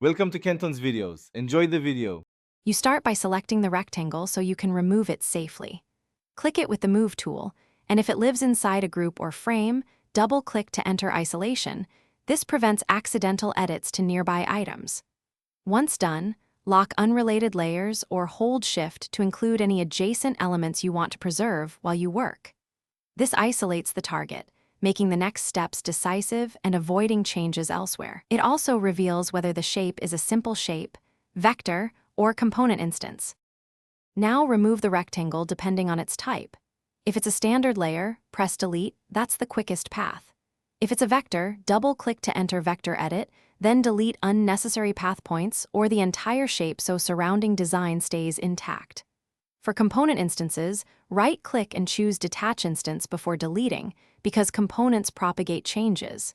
Welcome to Kenton's videos. Enjoy the video. You start by selecting the rectangle so you can remove it safely. Click it with the Move tool, and if it lives inside a group or frame, double-click to enter isolation. This prevents accidental edits to nearby items. Once done, lock unrelated layers or hold Shift to include any adjacent elements you want to preserve while you work. This isolates the target, making the next steps decisive and avoiding changes elsewhere. It also reveals whether the shape is a simple shape, vector, or component instance. Now remove the rectangle depending on its type. If it's a standard layer, press Delete, that's the quickest path. If it's a vector, double-click to enter Vector Edit, then delete unnecessary path points or the entire shape so surrounding design stays intact. For component instances, right-click and choose Detach Instance before deleting, because components propagate changes.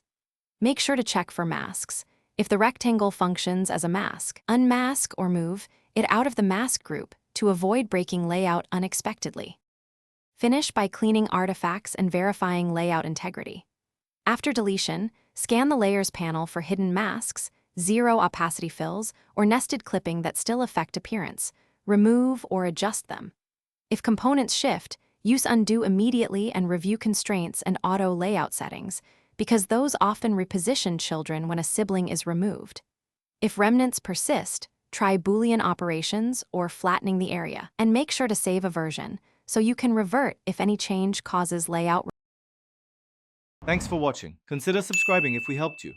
Make sure to check for masks. If the rectangle functions as a mask, unmask or move it out of the mask group to avoid breaking layout unexpectedly. Finish by cleaning artifacts and verifying layout integrity. After deletion, scan the Layers panel for hidden masks, zero opacity fills, or nested clipping that still affect appearance. Remove or adjust them. If components shift, use Undo immediately and review constraints and auto layout settings, because those often reposition children when a sibling is removed. If remnants persist, try Boolean operations or flattening the area, and make sure to save a version so you can revert if any change causes layout. Thanks for watching. Consider subscribing if we helped you.